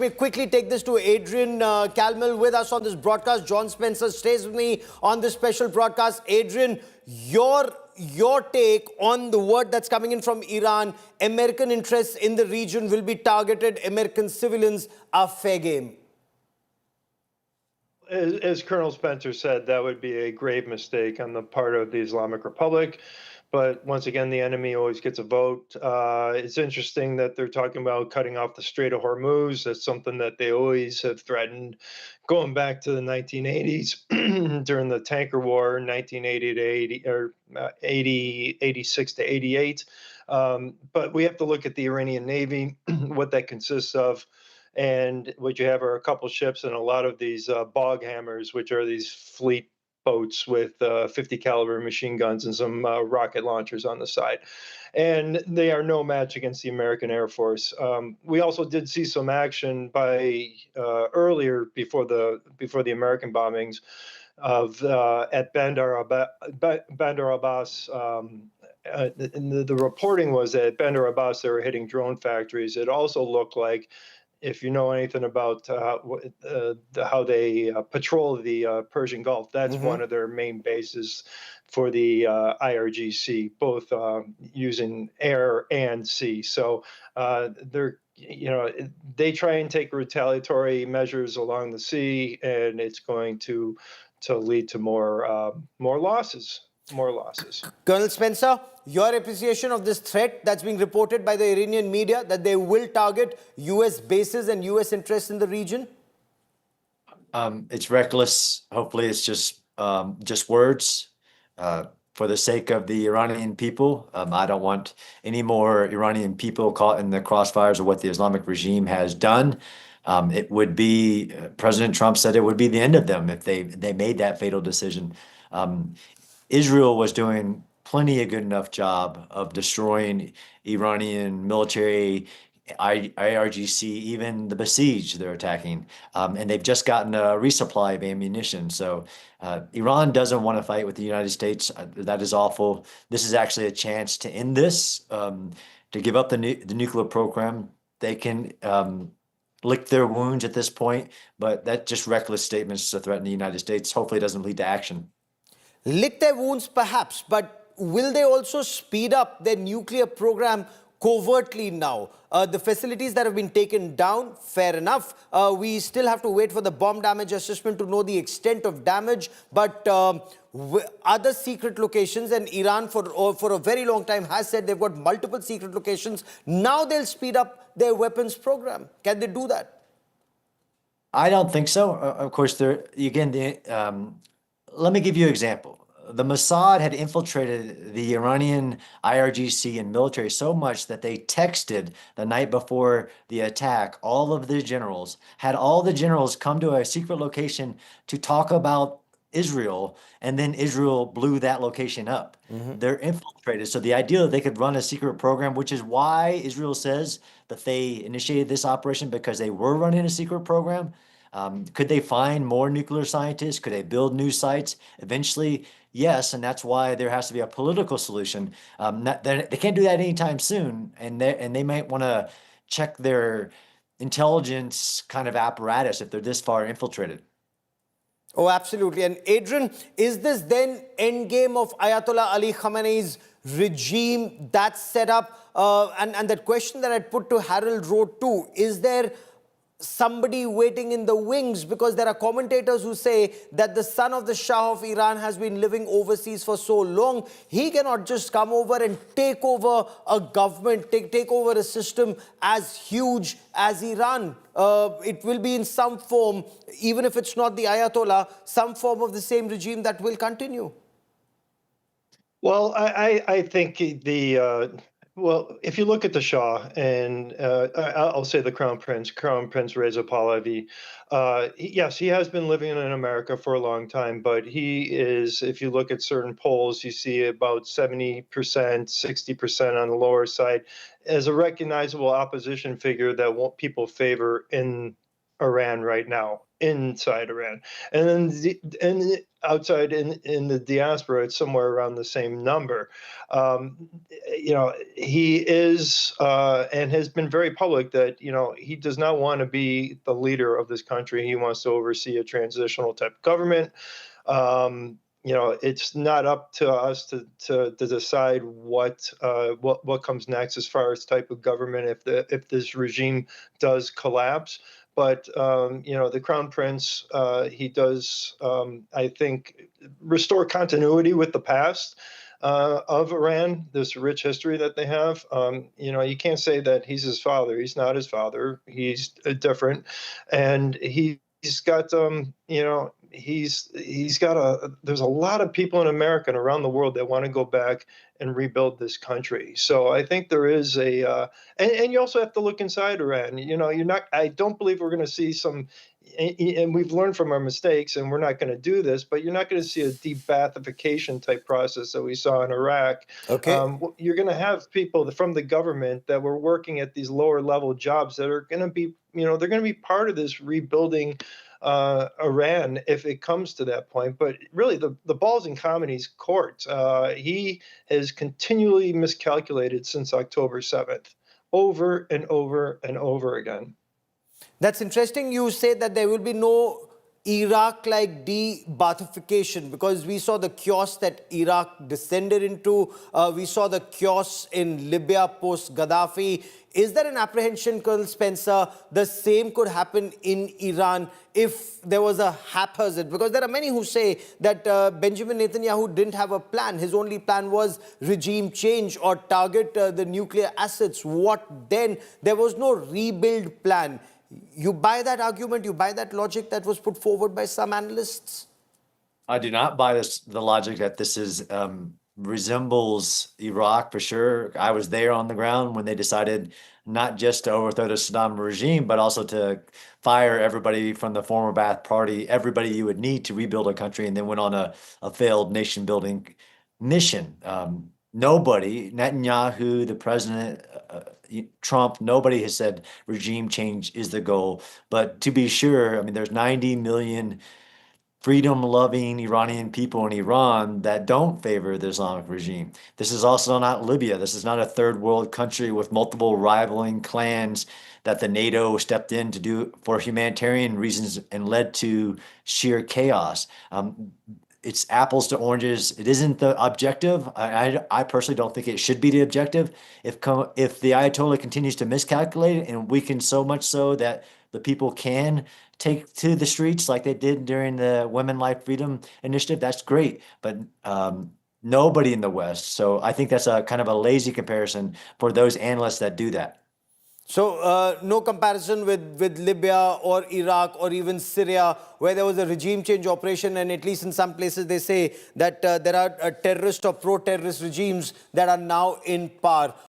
me quickly take this to Adrian Calill with us on this broadcast. John Spencer stays with me on this special broadcast. Adrian, your take on the word that's coming in from Iran. American interests in the region will be targeted. American civilians are fair game. As Colonel Spencer said, that would be a grave mistake on the part of the Islamic Republic. But once again, the enemy always gets a vote. It's interesting that they're talking about cutting off the Strait of Hormuz. That's something that they always have threatened, going back to the 1980s during the tanker war, 1980 to 80 or 86 to 88. But we have to look at the Iranian Navy, what that consists of. And what you have are a couple ships and a lot of these bog hammers, which are these fleet boats with 50 caliber machine guns and some rocket launchers on the side. And they are no match against the American Air Force. We also did see some action by earlier before the American bombings of at Bandar Abbas. The reporting was that at Bandar Abbas they were hitting drone factories. It also looked like, if you know anything about how they patrol the Persian Gulf, that's one of their main bases for the IRGC, both using air and sea. So they try and take retaliatory measures along the sea, and it's going to lead to more losses. More losses. Colonel Spencer, your appreciation of this threat that's being reported by the Iranian media that they will target U.S. bases and U.S. interests in the region? It's reckless. Hopefully it's just words for the sake of the Iranian people. I don't want any more Iranian people caught in the crossfires of what the Islamic regime has done. It would be, President Trump said it would be the end of them if they made that fatal decision. Israel was doing plenty a good enough job of destroying Iranian military, IRGC, even the besieged they're attacking. And they've just gotten a resupply of ammunition. So Iran doesn't want to fight with the United States. That is awful. This is actually a chance to end this, to give up the nuclear program. They can lick their wounds at this point, but that's just reckless statements to threaten the United States. Hopefully it doesn't lead to action. Lick their wounds, perhaps, but will they also speed up their nuclear program covertly now? The facilities that have been taken down, fair enough. We still have to wait for the bomb damage assessment to know the extent of damage. But other secret locations, and Iran for a very long time has said they've got multiple secret locations. Now they'll speed up their weapons program. Can they do that? I don't think so. Of course, let me give you an example. The Mossad had infiltrated the Iranian IRGC and military so much that they texted the night before the attack all of the generals, had all the generals come to a secret location to talk about Israel, and then Israel blew that location up. They're infiltrated. So the idea that they could run a secret program, which is why Israel says that they initiated this operation, because they were running a secret program. Could they find more nuclear scientists? Could they build new sites? Eventually, yes, and that's why there has to be a political solution. They can't do that anytime soon, and they might want to check their intelligence kind of apparatus if they're this far infiltrated. Oh, absolutely. And Adrian, is this then endgame of Ayatollah Ali Khamenei's regime that's set up? And that question that I'd put to Harold Rowe too, is there somebody waiting in the wings? Because there are commentators who say that the son of the Shah of Iran has been living overseas for so long, he cannot just come over and take over a government, take over a system as huge as Iran. It will be in some form, even if it's not the Ayatollah, some form of the same regime that will continue. Well, I think well, if you look at the Shah, and I'll say the Crown Prince Reza Pahlavi, yes, he has been living in America for a long time, but he is, if you look at certain polls, you see about 70%, 60% on the lower side, as a recognizable opposition figure that people favor in Iran right now, inside Iran. And then outside in the diaspora, it's somewhere around the same number. He is and has been very public that, he does not want to be the leader of this country. He wants to oversee a transitional type of government. It's not up to us to decide what comes next as far as type of government if this regime does collapse. But the Crown Prince, he does, I think, restore continuity with the past of Iran, this rich history that they have. You can't say that he's his father. He's not his father. He's different, and he's got there's a lot of people in America and around the world that want to go back and rebuild this country. So I think there is and you also have to look inside Iran. I don't believe we're going to see and we've learned from our mistakes, and we're not going to do this, but you're not going to see a de-Baathification type process that we saw in Iraq. Okay. You're going to have people from the government that were working at these lower level jobs that are going to be, they're going to be part of this rebuilding Iran if it comes to that point. But really, the ball's in Khamenei's court. He has continually miscalculated since October 7th, over and over and over again. That's interesting. You say that there will be no Iraq-like de-Baathification, because we saw the chaos that Iraq descended into. We saw the chaos in Libya post-Gaddafi. Is there an apprehension, Colonel Spencer, the same could happen in Iran if there was a haphazard? Because there are many who say that Benjamin Netanyahu didn't have a plan. His only plan was regime change or target the nuclear assets. What then? There was no rebuild plan. You buy that argument? You buy that logic that was put forward by some analysts? I do not buy the logic that this resembles Iraq for sure. I was there on the ground when they decided not just to overthrow the Saddam regime, but also to fire everybody from the former Ba'ath Party, everybody you would need to rebuild a country, and then went on a failed nation-building mission. Nobody, Netanyahu, the president, Trump, nobody has said regime change is the goal. But to be sure, I mean, there's 90 million freedom-loving Iranian people in Iran that don't favor the Islamic regime. This is also not Libya. This is not a third world country with multiple rivaling clans that the NATO stepped in to do for humanitarian reasons and led to sheer chaos. It's apples to oranges. It isn't the objective. I personally don't think it should be the objective. If the Ayatollah continues to miscalculate and weaken so much so that the people can take to the streets like they did during the Women Life Freedom Initiative, that's great. But nobody in the West. So I think that's a kind of a lazy comparison for those analysts that do that. So no comparison with Libya or Iraq or even Syria, where there was a regime change operation, and at least in some places they say that there are terrorist or pro-terrorist regimes that are now in power.